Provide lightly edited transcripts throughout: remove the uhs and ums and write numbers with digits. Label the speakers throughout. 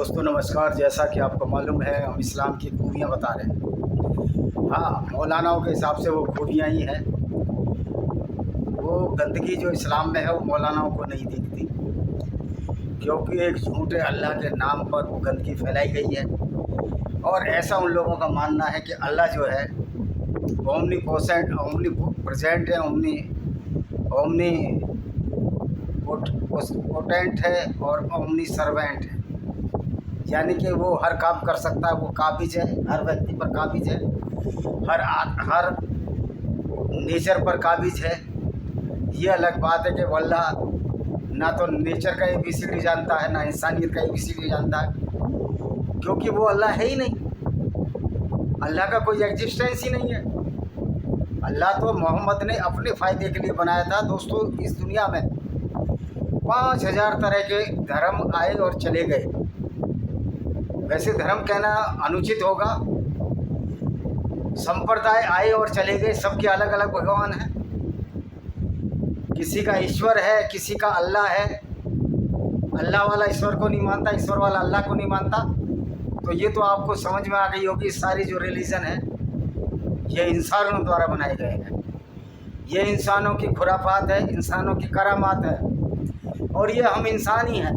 Speaker 1: दोस्तों नमस्कार। जैसा कि आपको मालूम है, हम इस्लाम की खूबियाँ बता रहे हैं। हाँ, मौलानाओं के हिसाब से वो खूबियाँ ही हैं। वो गंदगी जो इस्लाम में है वो मौलानाओं को नहीं दिखती, क्योंकि एक झूठे अल्लाह के नाम पर वो गंदगी फैलाई गई है। और ऐसा उन लोगों का मानना है कि अल्लाह जो है ओमनी प्रेजेंट है, ओमनी पोटेंट है और ओमनी सर्वेंट है। यानी कि वो हर काम कर सकता है, वो काबिज है, हर व्यक्ति पर काबिज है, हर नेचर पर काबिज है। ये अलग बात है कि वो अल्लाह ना तो नेचर का ABCD जानता है, ना इंसानियत का ABCD जानता है, क्योंकि वो अल्लाह है ही नहीं। अल्लाह का कोई एग्जिस्टेंस ही नहीं है। अल्लाह तो मोहम्मद ने अपने फ़ायदे के लिए बनाया था। दोस्तों, इस दुनिया में 5000 तरह के धर्म आए और चले गए। वैसे धर्म कहना अनुचित होगा। संप्रदाय आए और चले गए, सबके अलग अलग भगवान हैं। किसी का ईश्वर है, किसी का अल्लाह है। अल्लाह वाला ईश्वर को नहीं मानता, ईश्वर वाला अल्लाह को नहीं मानता। तो ये तो आपको समझ में आ गई होगी, सारी जो रिलीजन है ये इंसानों द्वारा बनाए गए हैं। ये इंसानों की खुराफात है, इंसानों की करामात है। और ये हम इंसान ही हैं।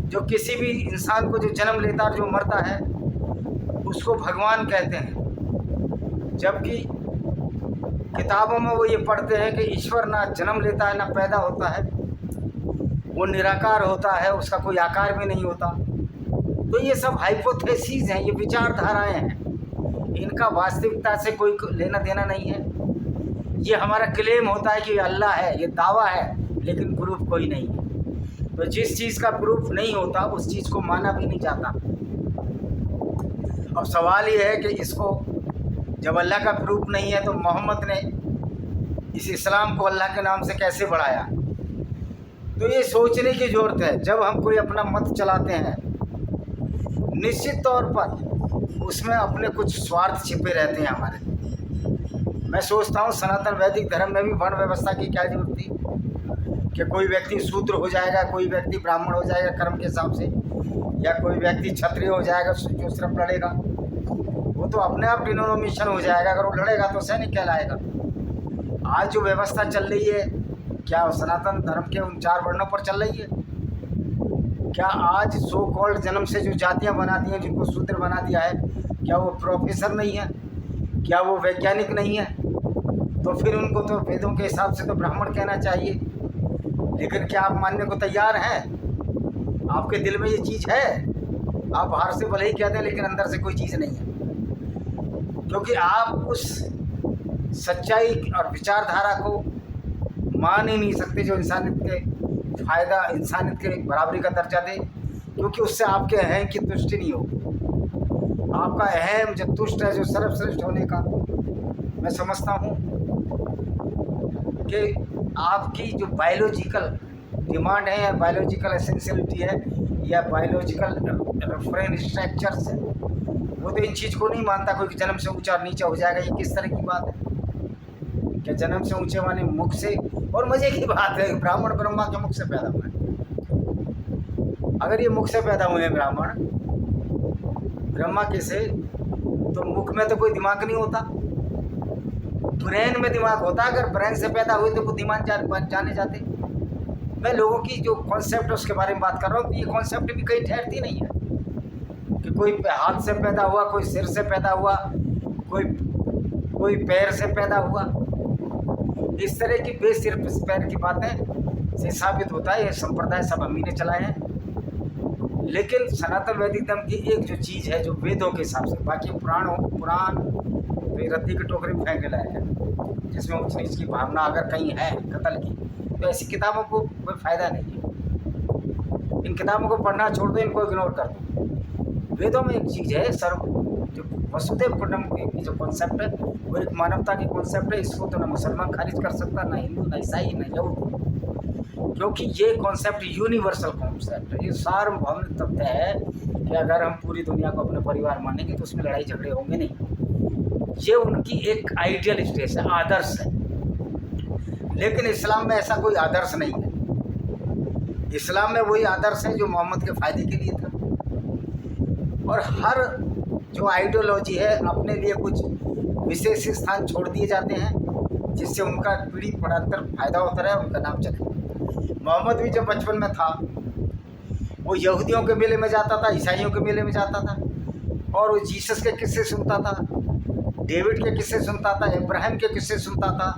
Speaker 1: जो किसी भी इंसान को जो जन्म लेता है, जो मरता है, उसको भगवान कहते हैं। जबकि किताबों में वो ये पढ़ते हैं कि ईश्वर ना जन्म लेता है, ना पैदा होता है, वो निराकार होता है, उसका कोई आकार भी नहीं होता। तो ये सब हाइपोथेसिस हैं, ये विचारधाराएं हैं, इनका वास्तविकता से कोई लेना देना नहीं है। ये हमारा क्लेम होता है कि अल्लाह है, ये दावा है, लेकिन प्रूफ कोई नहीं है। तो जिस चीज़ का प्रूफ नहीं होता उस चीज़ को माना भी नहीं जाता। अब सवाल ये है कि इसको जब अल्लाह का प्रूफ नहीं है तो मोहम्मद ने इस इस्लाम को अल्लाह के नाम से कैसे बढ़ाया? तो ये सोचने की ज़रूरत है। जब हम कोई अपना मत चलाते हैं, निश्चित तौर पर उसमें अपने कुछ स्वार्थ छिपे रहते हैं हमारे। मैं सोचता हूँ सनातन वैदिक धर्म में भी वर्ण व्यवस्था की क्या जरूरत थी कि कोई व्यक्ति शूद्र हो जाएगा, कोई व्यक्ति ब्राह्मण हो जाएगा कर्म के हिसाब से, या कोई व्यक्ति क्षत्रिय हो जाएगा जो सिर्फ लड़ेगा। वो तो अपने आप डिनोमिनेशन हो जाएगा। अगर वो लड़ेगा तो सैनिक कहलाएगा। आज जो व्यवस्था चल रही है, क्या सनातन धर्म के उन 4 वर्णों पर चल रही है? क्या आज सो कॉल्ड जन्म से जो जातियाँ बना दी हैं, जिनको शूद्र बना दिया है, क्या वो प्रोफेसर नहीं है? क्या वो वैज्ञानिक नहीं है? तो फिर उनको तो वेदों के हिसाब से तो ब्राह्मण कहना चाहिए। लेकिन क्या आप मानने को तैयार हैं? आपके दिल में ये चीज़ है? आप बाहर से भले ही कहते हैं, लेकिन अंदर से कोई चीज़ नहीं है, क्योंकि आप उस सच्चाई और विचारधारा को मान ही नहीं सकते जो इंसानियत के फ़ायदा, इंसानियत के बराबरी का दर्जा दे, क्योंकि उससे आपके अहम की तुष्टि नहीं होगी। आपका अहम जो तुष्ट है, जो सर्वश्रेष्ठ होने का, मैं समझता हूँ कि आपकी जो बायोलॉजिकल डिमांड है या बायोलॉजिकल एसेंशियलिटी है या बायोलॉजिकल रेफरेंस स्ट्रक्चर्स है, वो तो इन चीज़ को नहीं मानता। कोई जन्म से ऊंचा और नीचा हो जाएगा, ये किस तरह की बात है? क्या जन्म से ऊंचे वाले मुख से? और मज़े की बात है, ब्राह्मण ब्रह्मा के मुख से पैदा हुए। अगर ये मुख से पैदा हुए हैं ब्राह्मण, ब्रह्मा के से, तो मुख में तो कोई दिमाग नहीं होता, ब्रेन में दिमाग होता। अगर ब्रेन से पैदा हुए तो बुद्धिमान जाने जाते। मैं लोगों की जो कॉन्सेप्ट है उसके बारे में बात कर रहा हूँ। ये कॉन्सेप्ट भी कहीं ठहरती नहीं है कि कोई हाथ से पैदा हुआ, कोई सिर से पैदा हुआ, कोई पैर से पैदा हुआ। इस तरह की बेसिर पैर की बातें से साबित होता है ये संप्रदाय सब हम ही ने चलाए हैं। लेकिन सनातन वैदिक धर्म की एक जो चीज़ है, जो वेदों के हिसाब से, बाकी पुराण तो रद्दी के टोकरे में फेंक लाए हैं, जिसमें ऊंच नीच की भावना अगर कहीं है कत्ल की, तो ऐसी किताबों को कोई फ़ायदा नहीं है। इन किताबों को पढ़ना छोड़ दो, इनको इग्नोर कर दो। वेदों में एक चीज़ है, जो वसुदेव कुटुंबकम की जो कॉन्सेप्ट है, वो एक मानवता की कॉन्सेप्ट है। इसको तो ना मुसलमान खारिज कर सकता, ना हिंदू, ना ईसाई, ना यहूदी, क्योंकि ये कॉन्सेप्ट यूनिवर्सल कॉन्सेप्ट है। ये सार्वभौमिक तथ्य है कि अगर हम पूरी दुनिया को अपने परिवार मानेंगे तो उसमें लड़ाई झगड़े होंगे नहीं। ये उनकी एक आइडियल स्टेज है, आदर्श है। लेकिन इस्लाम में ऐसा कोई आदर्श नहीं है। इस्लाम में वही आदर्श है जो मोहम्मद के फ़ायदे के लिए था। और हर जो आइडियोलॉजी है अपने लिए कुछ विशेष स्थान छोड़ दिए जाते हैं जिससे उनका पीढ़ी परांतर फायदा होता रहे, उनका नाम चले। मोहम्मद भी जब बचपन में था वो यहूदियों के मेले में जाता था, ईसाइयों के मेले में जाता था और वो जीसस के किस्से सुनता था, डेविड के किस्से सुनता था, इब्राहिम के किस्से सुनता था,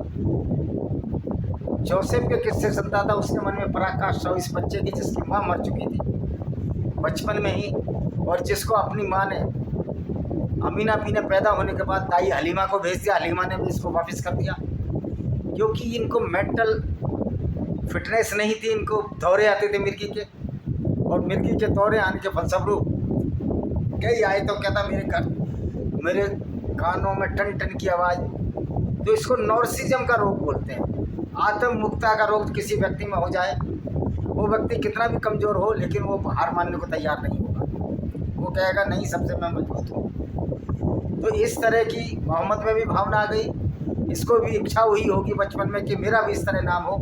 Speaker 1: जोसेफ के किस्से सुनता था। उसके मन में पराकाष्ठा हुई इस बच्चे की जिसकी माँ मर चुकी थी बचपन में ही, और जिसको अपनी माँ ने अमीना बी ने पैदा होने के बाद दाई हलीमा को भेज दिया। हलीमा ने भी इसको वापस कर दिया क्योंकि इनको मेंटल फिटनेस नहीं थी। इनको दौरे आते थे मिर्गी के, और मिर्गी के दौरे आने के फलस्वरूप कई आए तो कहता मेरे कानों में टन टन की आवाज़। तो इसको नॉर्सिज्म का रोग बोलते हैं। आत्म मुक्ता का रोग किसी व्यक्ति में हो जाए, वो व्यक्ति कितना भी कमज़ोर हो लेकिन वो हार मानने को तैयार नहीं होगा। वो कहेगा नहीं, सबसे मैं मजबूत हूँ। तो इस तरह की मोहम्मद में भी भावना आ गई। इसको भी इच्छा हुई होगी बचपन में कि मेरा भी इस तरह नाम हो।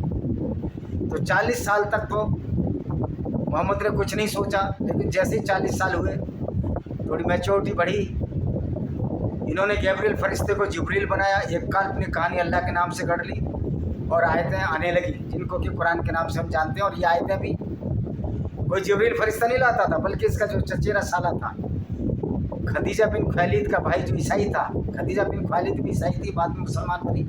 Speaker 1: तो 40 साल तक तो मोहम्मद ने कुछ नहीं सोचा, लेकिन जैसे ही 40 साल हुए थोड़ी मैच्योरिटी बढ़ी। इन्होंने गैब्रियल फरिश्ते को जिब्रील बनाया, एक काल्पनिक कहानी अल्लाह के नाम से गढ़ ली और आयतें आने लगी जिनको कि कुरान के नाम से हम जानते हैं। और ये आयतें भी कोई जिब्रील फरिश्ता नहीं लाता था, बल्कि इसका जो चचेरा साला था खदीजा बिन खुवैलिद का भाई जो ईसाई था। खदीजा बिन खुवैलिद भी ईसाई थी, बाद में मुसलमान बनी।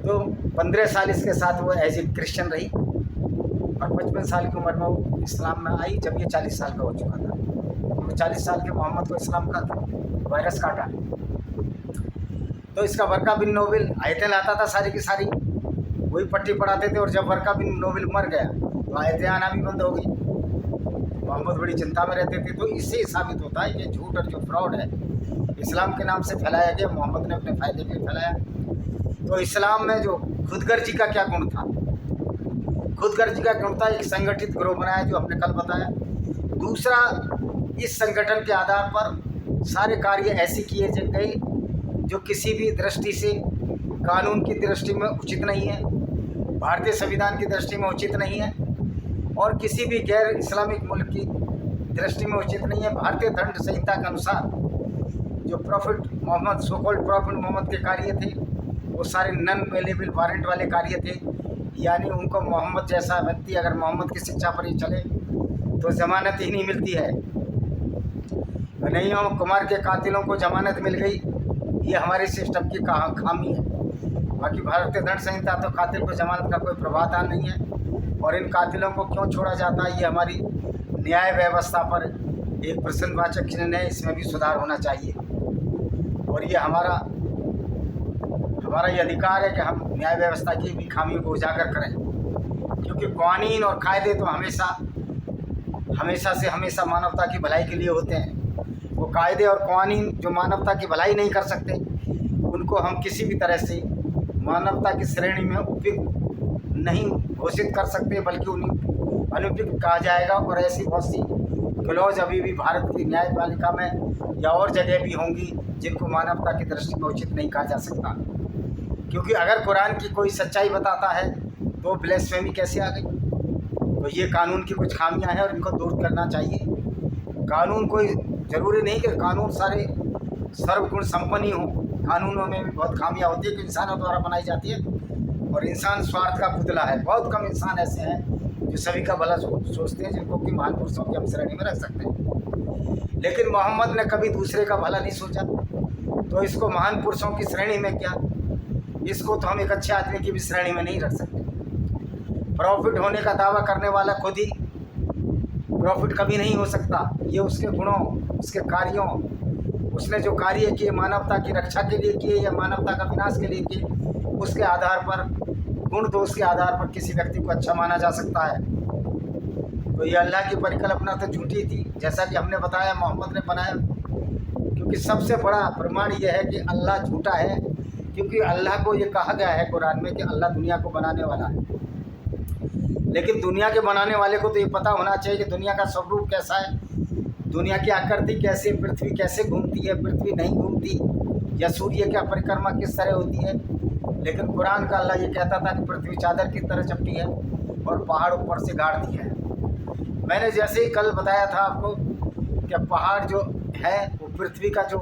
Speaker 1: तो 15 साल इसके साथ वो एज ए क्रिश्चियन रही और 55 साल की उम्र में वो इस्लाम में आई जब ये 40 साल का हो चुका था। तो 40 साल के मोहम्मद को इस्लाम का वायरस काटा। तो इसका वर्का बिन नोबेल आयतें लाता था सारी की सारी, वही पट्टी पढ़ाते थे। और जब वर्का बिन नोबेल मर गया तो आयतें आना भी बंद हो गई। मोहम्मद बड़ी चिंता में रहते थे। तो इससे साबित होता है कि झूठ और जो फ्रॉड है इस्लाम के नाम से फैलाया गया, मोहम्मद ने अपने फ़ायदे के लिए फैलाया। तो इस्लाम में जो खुदगर्जी का क्या गुण था? खुदगर्जी का गुण था एक संगठित गिरोह बनाया जो हमने कल बताया। दूसरा, इस संगठन के आधार पर सारे कार्य ऐसे किए गए जो किसी भी दृष्टि से कानून की दृष्टि में उचित नहीं है, भारतीय संविधान की दृष्टि में उचित नहीं है और किसी भी गैर इस्लामिक मुल्क की दृष्टि में उचित नहीं है। भारतीय दंड संहिता के अनुसार जो profit Mohammad so-called profit Mohammad के कार्य थे वो सारे नॉन अवेलेबल वारंट वाले कार्य थे। यानी उनको मोहम्मद जैसा व्यक्ति अगर मोहम्मद की शिक्षा पर ही चले तो ज़मानत ही नहीं मिलती है। नहीं हो कुमार के कातिलों को ज़मानत मिल गई, ये हमारे सिस्टम की खामी है। बाकी भारतीय दंड संहिता तो कातिल को जमानत का कोई प्रावधान नहीं है। और इन कातिलों को क्यों छोड़ा जाता है, ये हमारी न्याय व्यवस्था पर एक प्रश्नवाचक चिन्ह है। इसमें भी सुधार होना चाहिए और ये हमारा ये अधिकार है कि हम न्याय व्यवस्था की भी खामियों को उजागर करें, क्योंकि कानून और कायदे तो हमेशा मानवता की भलाई के लिए होते हैं। वो कायदे और कानून जो मानवता की भलाई नहीं कर सकते उनको हम किसी भी तरह से मानवता की श्रेणी में उपयुक्त नहीं घोषित कर सकते, बल्कि उन्हें अनुपयुक्त कहा जाएगा। और ऐसी बहुत सी क्लॉज अभी भी भारत की न्यायपालिका में या और जगह भी होंगी जिनको मानवता की दृष्टि में उचित नहीं कहा जा सकता। क्योंकि अगर कुरान की कोई सच्चाई बताता है तो ब्लेस्फेमी कैसे आ गई? तो ये कानून की कुछ खामियां हैं और इनको दूर करना चाहिए। कानून कोई ज़रूरी नहीं कि कानून सारे सर्वगुण संपन्न ही हों। कानूनों में भी बहुत खामियां होती है कि इंसानों द्वारा बनाई जाती है और इंसान स्वार्थ का पुतला है। बहुत कम इंसान ऐसे हैं जो सभी का भला सोचते हैं, जिनको कि महान पुरुषों की हम श्रेणी में रख सकते हैं। लेकिन मोहम्मद ने कभी दूसरे का भला नहीं सोचा, तो इसको महान पुरुषों की श्रेणी में क्या, इसको तो हम एक अच्छे आदमी की भी श्रेणी में नहीं रख सकते। प्रॉफिट होने का दावा करने वाला खुद ही प्रॉफिट कभी नहीं हो सकता। ये उसके गुणों, उसके कार्यों, उसने जो कार्य किए मानवता की रक्षा के लिए किए या मानवता का विनाश के लिए किए, उसके आधार पर, गुण दोष के आधार पर किसी व्यक्ति को अच्छा माना जा सकता है। तो ये अल्लाह की परिकल्पना तो झूठी थी, जैसा कि हमने बताया मोहम्मद ने बनाया। क्योंकि सबसे बड़ा प्रमाण ये है कि अल्लाह झूठा है, क्योंकि अल्लाह को ये कहा गया है कुरान में कि अल्लाह दुनिया को बनाने वाला है। लेकिन दुनिया के बनाने वाले को तो ये पता होना चाहिए कि दुनिया का स्वरूप कैसा है, दुनिया की आकृति कैसे, पृथ्वी कैसे घूमती है, पृथ्वी नहीं घूमती, या सूर्य की परिक्रमा किस तरह होती है। लेकिन कुरान का अल्लाह ये कहता था कि पृथ्वी चादर की तरह चपटी है और पहाड़ ऊपर से गाड़ दिए हैं। मैंने जैसे ही कल बताया था आपको कि पहाड़ जो है वो पृथ्वी का जो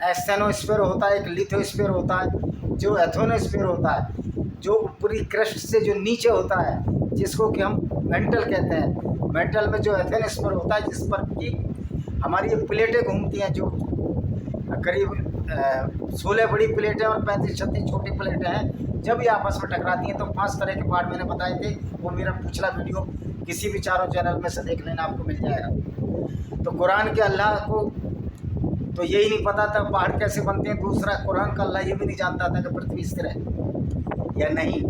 Speaker 1: एस्थेनोस्फीयर होता है, एक लिथोस्फीयर होता है, जो एथोनोस्फीयर होता है, जो ऊपरी क्रस्ट से जो नीचे होता है, जिसको कि हम मेंटल कहते हैं। मेंटल में जो एथोनोस्फीयर होता है, जिस पर कि हमारी ये प्लेटें घूमती हैं, जो करीब 16 बड़ी प्लेटें और 35-36 छोटी प्लेटें हैं, जब ये आपस में टकराती हैं तो 5 तरह के पहाड़ मैंने बताए थे। वो मेरा पिछला वीडियो किसी भी चारों चैनल में से देख लेना, आपको मिल जाएगा। तो कुरान के अल्लाह को तो यही नहीं पता था पहाड़ कैसे बनते हैं। दूसरा, कुरान का अल्लाह ये भी नहीं जानता था कि पृथ्वी स्थिर है या नहीं।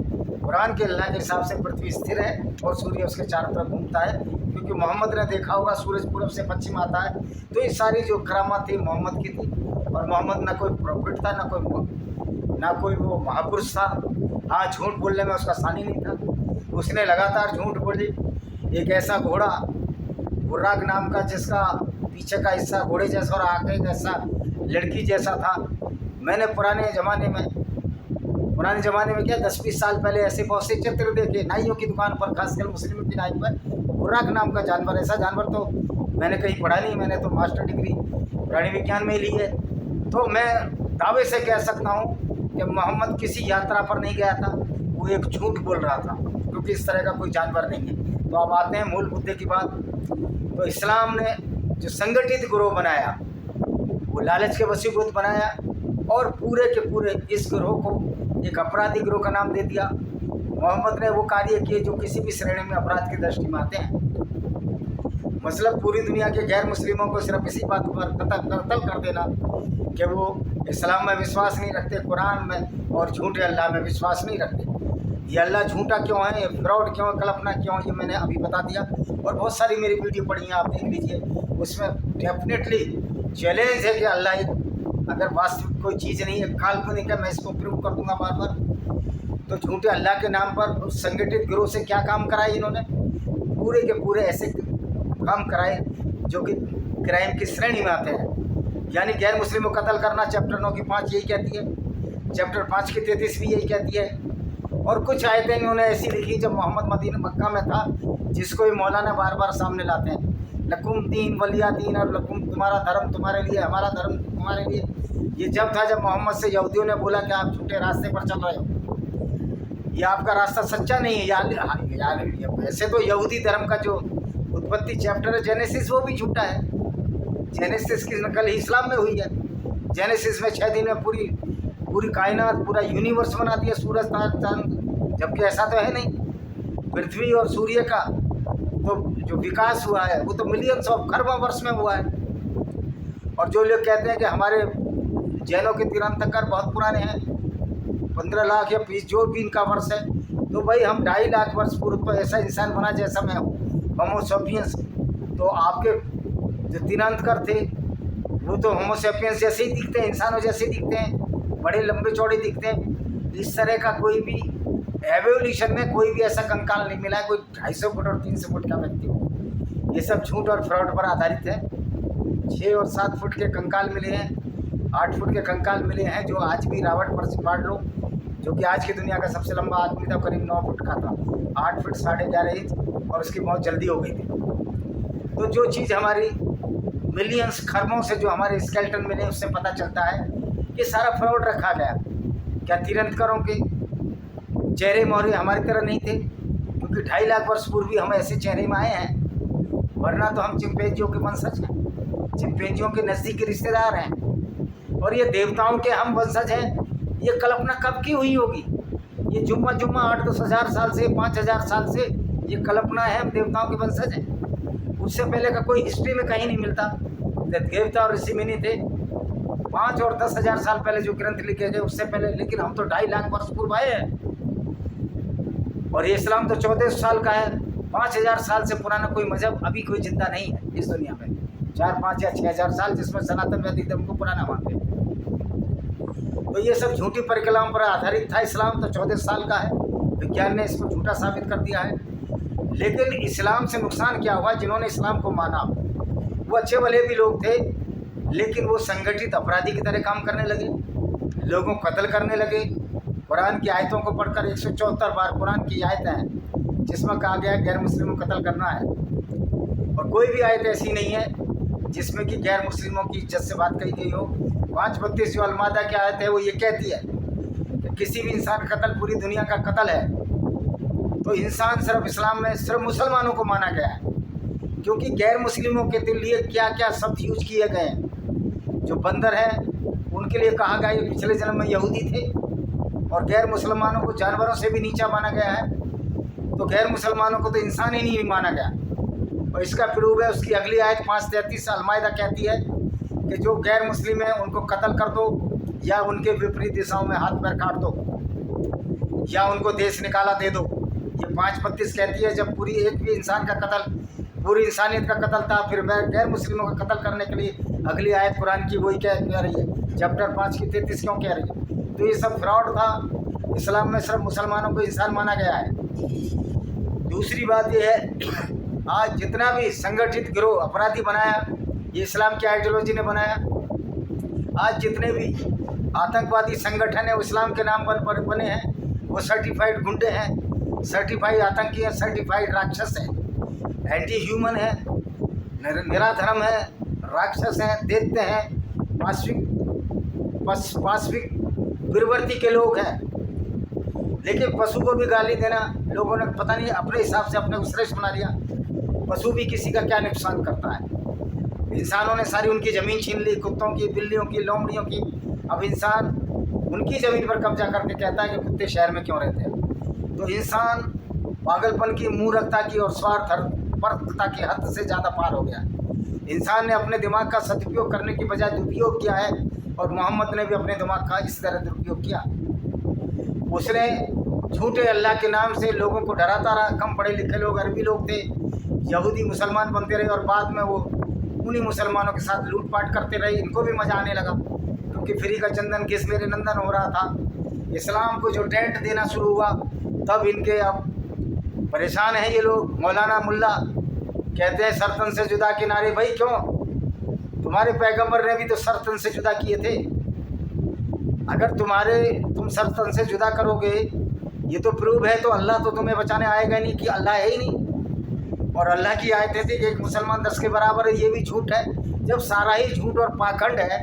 Speaker 1: कुरान के अल्लाह के हिसाब से पृथ्वी स्थिर है और सूर्य उसके चारों तरफ घूमता है, क्योंकि मोहम्मद ने देखा होगा सूरज पूरब से पश्चिम आता है। तो ये सारी जो करामात थी मोहम्मद की थी, और मोहम्मद ना कोई प्रॉफिट था, ना कोई वो महापुरुष था। हाँ, झूठ बोलने में उसका सानी नहीं था, उसने लगातार झूठ बोली। एक ऐसा घोड़ा बुर्राक नाम का, जिसका पीछे का हिस्सा घोड़े जैसा और आगे का हिस्सा लड़की जैसा था। मैंने पुराने ज़माने में क्या 10-20 साल पहले ऐसे बहुत से चित्र देखे नाइयों की दुकान पर, खासकर मुस्लिमों की नाई पर बुर्राक नाम का जानवर। ऐसा जानवर तो मैंने कहीं पढ़ा नहीं, मैंने तो मास्टर डिग्री प्राणी विज्ञान में ली है। तो मैं दावे से कह सकता हूँ कि मोहम्मद किसी यात्रा पर नहीं गया था, वो एक झूठ बोल रहा था, क्योंकि इस तरह का कोई जानवर नहीं है। तो अब आते हैं मूल मुद्दे की बात। तो इस्लाम ने जो संगठित गिरोह बनाया, वो लालच के वसीभूत बनाया, और पूरे के पूरे इस गिरोह को एक अपराधी गिरोह का नाम दे दिया। मोहम्मद ने वो कार्य किए जो किसी भी श्रेणी में अपराध की दृष्टि में आते हैं। मतलब पूरी दुनिया के गैर मुस्लिमों को सिर्फ इसी बात पर कत्ल कर देना कि वो इस्लाम में विश्वास नहीं रखते, कुरान में और झूठे अल्लाह में विश्वास नहीं रखते। ये अल्लाह झूठा क्यों है, ये फ्रॉड क्यों है, कल्पना क्यों है, ये मैंने अभी बता दिया। और बहुत सारी मेरी वीडियो पड़ी हैं, आप देख लीजिए। उसमें डेफिनेटली चैलेंज है कि अल्लाह अगर वास्तविक कोई चीज़ नहीं है, काल्पनिक है, मैं इसको प्रूव कर दूंगा बार बार। तो झूठे अल्लाह के नाम पर उस संगठित गिरोह से क्या काम कराए इन्होंने? पूरे के पूरे ऐसे काम कराए जो कि क्राइम की श्रेणी में आते हैं। यानी गैर मुस्लिमों को कत्ल करना, चैप्टर 9 की 5 यही कहती है, चैप्टर 5 की 33 भी यही कहती है। और कुछ आयतें इन्होंने ऐसी लिखी जब मोहम्मद मदीना मक्का में था, जिसको ये मौलाना बार बार सामने लाते हैं। लकुम दीन वलिया दीन, और लकुम तुम्हारा धर्म तुम्हारे लिए, हमारा धर्म तुम्हारे लिए। ये जब था जब मोहम्मद से यहूदियों ने बोला कि आप झूठे रास्ते पर चल रहे हो, ये आपका रास्ता सच्चा नहीं है। यार वैसे तो यहूदी धर्म का जो उत्पत्ति चैप्टर है जेनेसिस, वो भी झूठा है। जेनेसिस की नकल ही इस्लाम में हुई है। जेनेसिस में 6 दिन में पूरी कायनात, पूरा यूनिवर्स बना दिया, सूरज चांद, जबकि ऐसा तो है नहीं। पृथ्वी और सूर्य का तो जो विकास हुआ है वो तो मिलियंस ऑफ खरबों वर्ष में हुआ है। और जो लोग कहते हैं कि हमारे जैनों के तीर्थंकर बहुत पुराने हैं, 15 लाख या 20 जो भी इनका वर्ष है, तो भाई हम 2.5 लाख वर्ष पूर्व तो ऐसा इंसान बना जैसा मैं हूँ, होमो सेपियंस। तो आपके जो तीर्थंकर थे वो तो होमो सेपियंस जैसे ही दिखते हैं, इंसानों जैसे दिखते हैं, बड़े लंबे चौड़े दिखते हैं। इस तरह का कोई भी एवोल्यूशन में कोई भी ऐसा कंकाल नहीं मिला है, कोई 250 फुट और 300 फुट का व्यक्ति हो। ये सब झूठ और फ्रॉड पर आधारित है। 6 और 7 फुट के कंकाल मिले हैं, 8 फुट के कंकाल मिले हैं, जो आज भी रावट पर से पाड़ लो, जो कि आज की दुनिया का सबसे लंबा आदमी था, करीब 9 फुट का था, 8 फुट 11.5 इंच, और उसकी मौत जल्दी हो गई थी। तो जो चीज़ हमारी मिलियंस खरबों से जो हमारे स्केलेटन मिले, उससे पता चलता है कि सारा फ्रॉड रखा गया। क्या तीर्थंकरों के चेहरे मोहरे हमारी तरह नहीं थे? क्योंकि 2.5 लाख वर्ष पूर्व भी हम ऐसे चेहरे में आए हैं, वरना तो हम चिंपैंजियों के वंशज हैं, चिंपैंजियों के नज़दीकी रिश्तेदार हैं, और ये देवताओं के हम वंशज हैं। ये कल्पना कब की हुई होगी? ये जुम्मा 8-10 हज़ार साल से, 5,000 साल से ये कल्पना है, हम देवताओं के वंशज हैं। उससे पहले का कोई हिस्ट्री में कहीं नहीं मिलता। देवता और ऋषि मुनि थे 5 और 10 हज़ार साल पहले जो ग्रंथ लिखे गए, उससे पहले। लेकिन हम तो 2.5 लाख वर्ष पूर्व आए हैं, और ये इस्लाम तो 1400 साल का है। 5,000 साल से पुराना कोई मजहब अभी कोई जिंदा नहीं है इस दुनिया में। 4, 5 या 6,000 साल जिसमें सनातन वैदिक धर्म को पुराना मानते हैं। तो ये सब झूठी परिकल्पनाओं पर आधारित था। इस्लाम तो 1400 साल का है, विज्ञान ने इसको झूठा साबित कर दिया है। लेकिन इस्लाम से नुकसान क्या हुआ? जिन्होंने इस्लाम को माना वो अच्छे भले भी लोग थे, लेकिन वो संगठित अपराधी की तरह काम करने लगे, लोगों को कत्ल करने लगे। कुरान की आयतों को पढ़कर 174 बार कुरान की आयत है जिसमें कहा गया गैर मुस्लिमों को कत्ल करना है, और कोई भी आयत ऐसी नहीं है जिसमें कि गैर मुस्लिमों की इज्जत से बात कही गई हो। 5:32 जो अलमादा की आयत है वो ये कहती है कि किसी भी इंसान का कत्ल पूरी दुनिया का कत्ल है। तो इंसान सिर्फ इस्लाम में सिर्फ मुसलमानों को माना गया है, क्योंकि गैर मुस्लिमों के लिए क्या क्या शब्द यूज किए गए हैं। जो बंदर है उनके लिए कहा गया ये पिछले जन्म में यहूदी थे, और गैर मुसलमानों को जानवरों से भी नीचा माना गया है। तो गैर मुसलमानों को तो इंसान ही नहीं माना गया। और इसका प्रूफ है उसकी अगली आयत 5:33 अल-माइदा कहती है कि जो गैर मुस्लिम है उनको कत्ल कर दो, या उनके विपरीत दिशाओं में हाथ पैर काट दो, या उनको देश निकाला दे दो। ये 5:32 कहती है। जब पूरी एक भी इंसान का कत्ल, पूरी इंसानियत का कत्ल था, फिर गैर मुस्लिमों का कत्ल करने के लिए अगली आयत कुरान की वही कह रही है, चैप्टर 5 की 33 क्यों कह रही है। तो ये सब फ्रॉड था। इस्लाम में सिर्फ मुसलमानों को इंसान माना गया है। दूसरी बात यह है, आज जितना भी संगठित गिरोह अपराधी बनाया ये इस्लाम की आइडियोलॉजी ने बनाया। आज जितने भी आतंकवादी संगठन है वो इस्लाम के नाम पर बने हैं, वो सर्टिफाइड गुंडे हैं, सर्टिफाइड आतंकी हैं, सर्टिफाइड राक्षस हैं, एंटी ह्यूमन है, निराधर्म है, राक्षस हैं, दैत्य हैं, पाश्विक विरवर्ती के लोग हैं। लेकिन पशु को भी गाली देना लोगों ने पता नहीं अपने हिसाब से अपने को श्रेष्ठ बना लिया। पशु भी किसी का क्या नुकसान करता है। इंसानों ने सारी उनकी ज़मीन छीन ली, कुत्तों की, बिल्लियों की, लोमड़ियों की। अब इंसान उनकी ज़मीन पर कब्जा करके कहता है कि कुत्ते शहर में क्यों रहते हैं। तो इंसान पागलपन की, मूर्खता की और स्वार्थपरता की हद से ज़्यादा पार हो गया। इंसान ने अपने दिमाग का सदुपयोग करने की बजाय दुरुपयोग किया है, और मोहम्मद ने भी अपने दिमाग का इस तरह दुरुपयोग किया। उसने झूठे अल्लाह के नाम से लोगों को डराता रहा। कम पढ़े लिखे लोग, अरबी लोग थे, यहूदी मुसलमान बनते रहे, और बाद में वो उन्हीं मुसलमानों के साथ लूटपाट करते रहे। इनको भी मज़ा आने लगा, क्योंकि फ्री का चंदन किस मेरे नंदन हो रहा था। इस्लाम को जो टेंट देना शुरू हुआ तब इनके अब परेशान हैं ये लोग। मौलाना मुल्ला कहते हैं सरतन से जुदा किनारे। भाई क्यों? तुम्हारे पैगंबर ने भी तो सरतन से जुदा किए थे। अगर तुम सरतन से जुदा करोगे ये तो प्रूव है, तो अल्लाह तो तुम्हें बचाने आएगा नहीं, कि अल्लाह है ही नहीं। और अल्लाह की आयतें थी कि एक मुसलमान 10 के बराबर है, ये भी झूठ है। जब सारा ही झूठ और पाखंड है,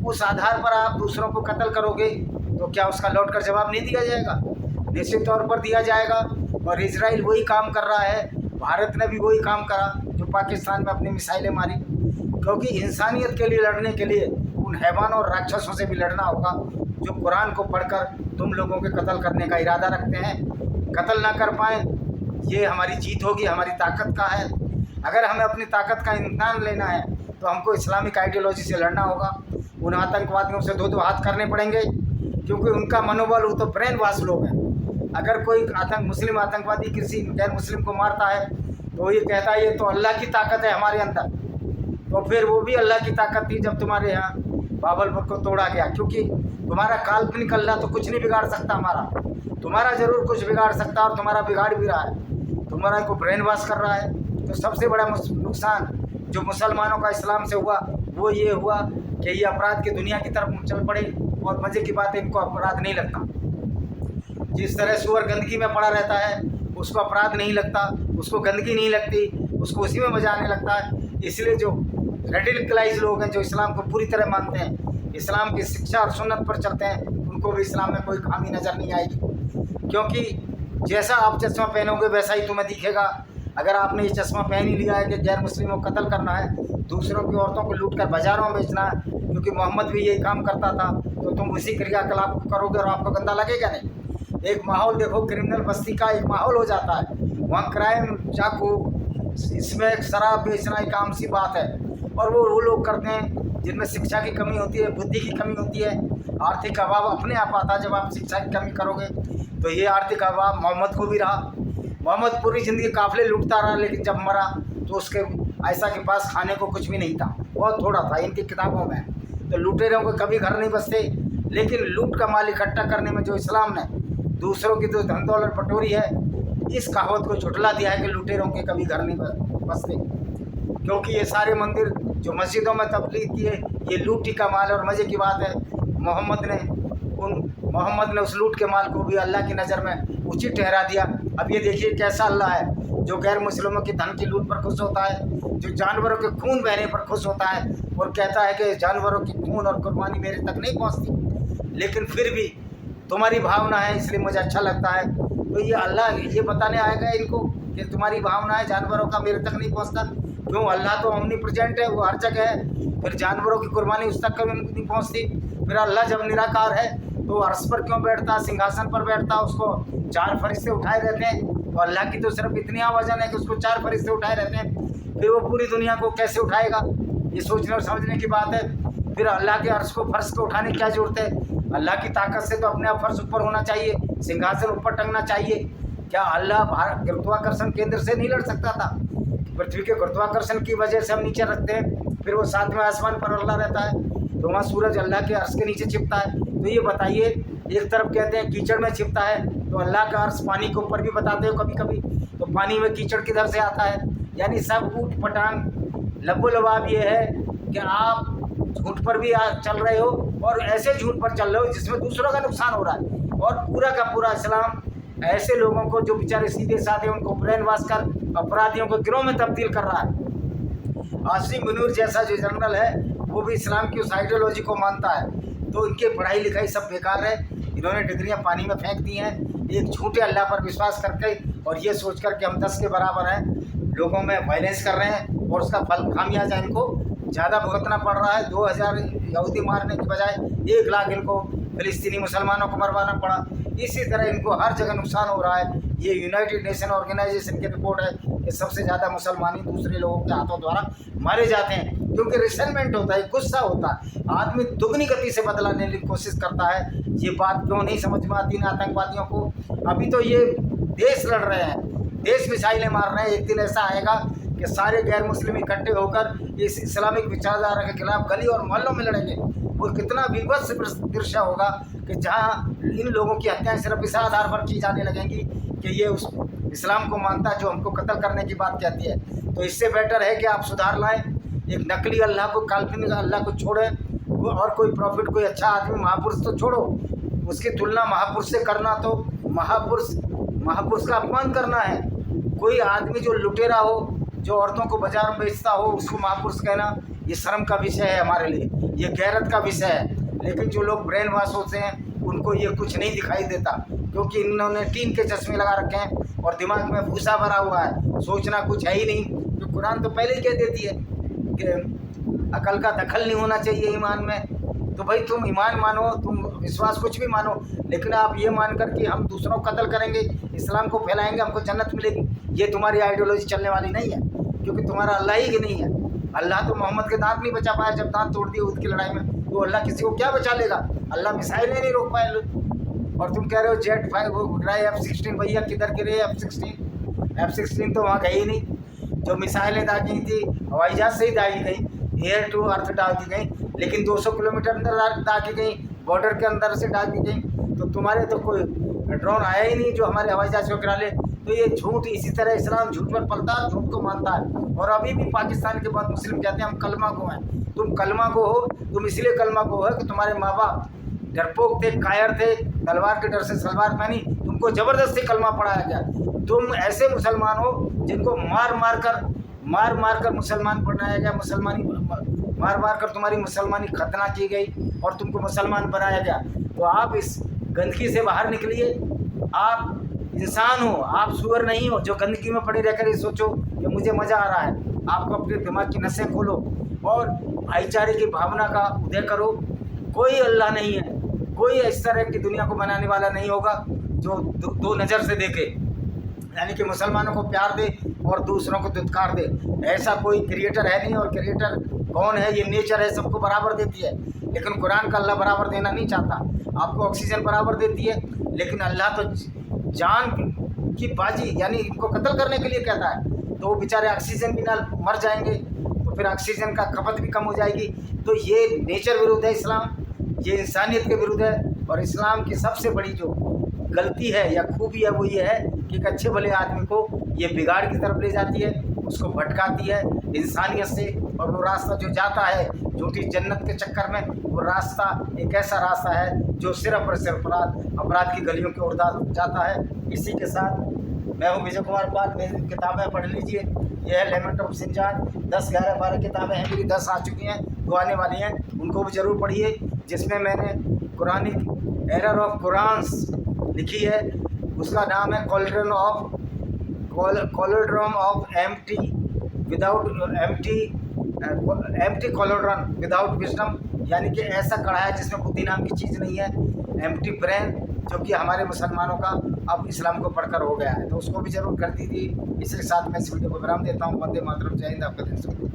Speaker 1: उस आधार पर आप दूसरों को कत्ल करोगे तो क्या उसका लौट कर जवाब नहीं दिया जाएगा? निश्चित तौर पर दिया जाएगा। और इजराइल वही काम कर रहा है, भारत ने भी वही काम करा जो पाकिस्तान में अपनी मिसाइलें मारी। क्योंकि इंसानियत के लिए लड़ने के लिए उन हैवानों और राक्षसों से भी लड़ना होगा जो कुरान को पढ़कर तुम लोगों के कत्ल करने का इरादा रखते हैं। कत्ल ना कर पाएँ ये हमारी जीत होगी, हमारी ताकत का है। अगर हमें अपनी ताकत का इम्तिहान लेना है तो हमको इस्लामिक आइडियोलॉजी से लड़ना होगा। उन आतंकवादियों से दो हाथ करने पड़ेंगे, क्योंकि उनका मनोबल, वो तो ब्रेन वॉश लोग हैं। अगर कोई मुस्लिम आतंकवादी किसी गैर मुस्लिम को मारता है तो ये कहता है ये तो अल्लाह की ताकत है हमारे अंदर। तो फिर वो भी अल्लाह की ताकत थी जब तुम्हारे यहाँ बाबलपुर को तोड़ा गया, क्योंकि तुम्हारा काल्पनिक अल्लाह तो कुछ नहीं बिगाड़ सकता हमारा। तुम्हारा ज़रूर कुछ बिगाड़ सकता है, और तुम्हारा बिगाड़ भी रहा है, तुम्हारा को ब्रेन वॉश कर रहा है। तो सबसे बड़ा नुकसान जो मुसलमानों का इस्लाम से हुआ वो ये हुआ कि ये अपराध की दुनिया की तरफ चल पड़े। और मज़े की बात है, इनको अपराध नहीं लगता। जिस तरह सूअर गंदगी में पड़ा रहता है उसको अपराध नहीं लगता, उसको गंदगी नहीं लगती, उसको उसी में मज़ा आने लगता है। इसलिए जो रेडिकलाइज लोग हैं, जो इस्लाम को पूरी तरह मानते हैं, इस्लाम की शिक्षा और सुन्नत पर चलते हैं, उनको भी इस्लाम में कोई खामी नज़र नहीं आएगी। क्योंकि जैसा आप चश्मा पहनोगे वैसा ही तुम्हें दिखेगा। अगर आपने ये चश्मा पहन ही लिया है कि गैर मुस्लिमों को कत्ल करना है, दूसरों की औरतों को लूट कर बाज़ारों में बेचना है, क्योंकि मोहम्मद भी यही काम करता था, तो तुम उसी क्रियाकलाप करोगे और आपको गंदा लगेगा नहीं। एक माहौल देखो, क्रिमिनल बस्ती का एक माहौल हो जाता है, वहाँ क्राइम, चाकू, इसमें शराब बेचना एक आम सी बात है। और वो लोग करते हैं जिनमें शिक्षा की कमी होती है, बुद्धि की कमी होती है, आर्थिक अभाव अपने आप आता है। जब आप शिक्षा की कमी करोगे तो ये आर्थिक अभाव मोहम्मद को भी रहा। मोहम्मद पूरी ज़िंदगी काफ़िले लूटता रहा, लेकिन जब मरा तो उसके ऐसा के पास खाने को कुछ भी नहीं था, बहुत थोड़ा था इनकी किताबों में। तो लुटेरों को कभी घर नहीं बसते, लेकिन लूट का माल इकट्ठा करने में जो इस्लाम ने दूसरों की जो धन दौलत बटोरी है, इस कहावत को झुठला दिया है कि लुटेरों के कभी घर नहीं बसते। क्योंकि ये सारे मंदिर जो मस्जिदों में तब्लीग किए, ये लूटी का माल। और मज़े की बात है, मोहम्मद ने उस लूट के माल को भी अल्लाह की नज़र में उचित ठहरा दिया। अब ये देखिए कैसा अल्लाह है, जो गैर मुस्लिमों के धन की लूट पर खुश होता है, जो जानवरों के खून बहने पर खुश होता है और कहता है कि जानवरों की खून और कुर्बानी मेरे तक नहीं पहुंचती, लेकिन फिर भी तुम्हारी भावना है इसलिए मुझे अच्छा लगता है। तो ये अल्लाह ये बताने आएगा इनको कि तुम्हारी भावना है जानवरों का मेरे तक नहीं पहुंचता। क्यों? अल्लाह तो ओमनी प्रेजेंट है, वो हर जगह है। फिर जानवरों की कुर्बानी उस तक कभी नहीं पहुंचती। फिर अल्लाह जब निराकार है तो अर्श पर क्यों बैठता, सिंहासन पर बैठता, उसको 4 फरिश्ते उठाए रहते हैं। तो अल्लाह की तो सिर्फ इतनी आवाज़न है कि उसको 4 फरिश्ते उठाए रहते हैं। फिर वो पूरी दुनिया को कैसे उठाएगा, ये सोचने और समझने की बात है। फिर अल्लाह के अर्श को फर्श को उठाने की क्या जरूरत है? अल्लाह की ताकत से तो अपने आप फर्श ऊपर होना चाहिए, सिंहासन ऊपर टंगना चाहिए। क्या अल्लाह गुरुत्वाकर्षण केंद्र से नहीं लड़ सकता था? पृथ्वी के गुरुत्वाकर्षण की वजह से हम नीचे रखते हैं, फिर वो 7वें आसमान पर अल्लाह रहता है, तो वहाँ सूरज अल्लाह के अर्श के नीचे छिपता है। तो ये बताइए, एक तरफ कहते हैं कीचड़ में छिपता है, तो अल्लाह का अर्श पानी के ऊपर भी बताते हो कभी कभी, तो पानी में कीचड़ किधर से आता है? यानी सब ऊट पटांग लबो लबाब ये है कि आप झूठ पर भी चल रहे हो और ऐसे झूठ पर चल रहे हो जिसमें दूसरों का नुकसान हो रहा है। और पूरा का पूरा इस्लाम ऐसे लोगों को जो बेचारे सीधे साधे उनको ब्रेन वॉश कर अपराधियों को गिरोह में तब्दील कर रहा है। आसिम बनूर जैसा जो जनरल है वो भी इस्लाम की उस आइडियोलॉजी को मानता है। तो इनकी पढ़ाई लिखाई सब बेकार है, इन्होंने डिग्रियां पानी में फेंक दी हैं एक झूठे अल्लाह पर विश्वास करके, और ये सोच कर कि हम 10 के बराबर हैं, लोगों में वायलेंस कर रहे हैं और उसका फल खामियाजा इनको ज़्यादा भुगतना पड़ रहा है। 2000 यहूदी मारने की बजाय 1 लाख इनको फिलिस्तीनी मुसलमानों को मरवाना पड़ा। इसी तरह इनको हर जगह नुकसान हो रहा है। ये यूनाइटेड नेशन ऑर्गेनाइजेशन की रिपोर्ट है कि सबसे ज़्यादा मुसलमान दूसरे लोगों के हाथों द्वारा मारे जाते हैं, क्योंकि रिसेंटमेंट होता है, गुस्सा होता है, आदमी दुगनी गति से बदला लेने की कोशिश करता है। ये बात क्यों नहीं समझ में आती इन आतंकवादियों को? अभी तो ये देश लड़ रहे हैं, देश मिसाइलें मार रहे हैं। एक दिन ऐसा आएगा कि सारे गैर मुस्लिम इकट्ठे होकर इस इस्लामिक विचारधारा के खिलाफ गली और मोहल्लों में लड़ेंगे। और कितना विभत्स दृश्य होगा कि जहाँ इन लोगों की हत्याएं सिर्फ इस आधार पर की जाने लगेंगी कि ये उस इस्लाम को मानता है जो हमको कत्ल करने की बात कहती है। तो इससे बेटर है कि आप सुधार लाएं, एक नकली अल्लाह को, काल्पनिक अल्लाह को छोड़ें और कोई प्रॉफिट, कोई अच्छा आदमी, महापुरुष तो छोड़ो, उसकी तुलना महापुरुष से करना तो महापुरुष का अपमान करना है। कोई आदमी जो लुटेरा हो, जो औरतों को बाजार में बेचता हो, उसको महापुरुष कहना ये शर्म का विषय है हमारे लिए, ये गैरत का विषय है। लेकिन जो लोग ब्रेन वॉश होते हैं उनको ये कुछ नहीं दिखाई देता, क्योंकि इन्होंने टीन के चश्मे लगा रखे हैं और दिमाग में भूसा भरा हुआ है, सोचना कुछ है ही नहीं। तो कुरान तो पहले ही कह देती है कि अकल का दखल नहीं होना चाहिए ईमान में। तो भाई तुम ईमान मानो, तुम विश्वास कुछ भी मानो, लेकिन आप ये मानकर कि हम दूसरों को कत्ल करेंगे, इस्लाम को फैलाएंगे, हमको जन्नत मिलेगी, ये तुम्हारी आइडियोलॉजी चलने वाली नहीं है, क्योंकि तुम्हारा अल्लाह ही नहीं है। अल्लाह तो मोहम्मद के दांत नहीं बचा पाया जब दांत तोड़ दिए उद की लड़ाई में, तो अल्लाह किसी को क्या बचा लेगा? अल्लाह मिसाइलें नहीं रोक पाए। और तुम कह रहे हो जेट 5 वो गिराए F-16, भैया किधर गिरे F-16 तो वहाँ गई नहीं। जो मिसाइलें दागी थी हवाई जहाज से ही दागी गई, एयर टू अर्थ दागी गई, लेकिन 200 किलोमीटर अंदर दागी गई, बॉर्डर के अंदर से दागी गई। तो तुम्हारे तो कोई ड्रोन आया ही नहीं जो हमारे हवाई जहाज को गिरा ले। तो ये झूठ, इसी तरह इस्लाम झूठ पर पलता है, झूठ को मानता है। और अभी भी पाकिस्तान के बाद मुस्लिम कहते हैं हम कलमा को हैं। तुम कलमा को हो, तुम इसलिए कलमा को हो कि तुम्हारे माँ बाप डरपोक थे, कायर थे, तलवार के डर से सलवार पहनी, तुमको ज़बरदस्ती कलमा पढ़ाया गया। तुम ऐसे मुसलमान हो जिनको मार मार कर मुसलमान बनाया गया, मार मार कर तुम्हारी मुसलमानी खतना की गई और तुमको मुसलमान बनाया गया। तो आप इस गंदगी से बाहर निकलिए, आप इंसान हो, आप सुअर नहीं हो जो गंदगी में पड़े रहकर ये सोचो कि मुझे मज़ा आ रहा है। आपको अपने दिमाग की नसें खोलो और भाईचारे की भावना का उदय करो। कोई अल्लाह नहीं है, कोई इस तरह की दुनिया को बनाने वाला नहीं होगा जो दो नज़र से देखे, यानी कि मुसलमानों को प्यार दे और दूसरों को दुत्कार दे। ऐसा कोई क्रिएटर है नहीं, और क्रिएटर कौन है? ये नेचर है, सबको बराबर देती है। लेकिन कुरान का अल्लाह बराबर देना नहीं चाहता। आपको ऑक्सीजन बराबर देती है, लेकिन अल्लाह तो जान की बाजी, यानी इनको कत्ल करने के लिए कहता है। तो वो बेचारे ऑक्सीजन बिना मर जाएंगे, तो फिर ऑक्सीजन का खपत भी कम हो जाएगी। तो ये नेचर विरुद्ध है इस्लाम, ये इंसानियत के विरुद्ध है। और इस्लाम की सबसे बड़ी जो गलती है या खूबी है वो ये है कि एक अच्छे भले आदमी को ये बिगाड़ की तरफ ले जाती है, उसको भटकाती है इंसानियत से। और वो रास्ता जो जाता है झूठी जन्नत के चक्कर में, वो रास्ता एक ऐसा रास्ता है जो सिर्फ और सिर्फ अपराध की गलियों की ओर जाता है। इसी के साथ मैं हूँ विजय कुमार पाल। मेरी किताबें पढ़ लीजिए। यह है लेमेंट ऑफ सिंजान। 10, 11, 12 किताबें हैं मेरी, 10 आ चुकी हैं, 2 आने वाली हैं। उनको भी ज़रूर पढ़िए, जिसमें मैंने कुरानिक एरर ऑफ कुरान्स लिखी है। उसका नाम है कॉलोड्रम ऑफ एम्प्टी कॉलोड्रम विदाउट विजडम, यानी कि ऐसा कड़ा है जिसमें बुद्धि नाम की चीज़ नहीं है। एम्प्टी ब्रेन, जो कि हमारे मुसलमानों का अब इस्लाम को पढ़कर हो गया है, तो उसको भी ज़रूर कर दीजिए। इसके साथ मैं इस वीडियो को विराम देता हूँ। वंदे मातरम। जय हिंद। आपका दिन शुभ हो।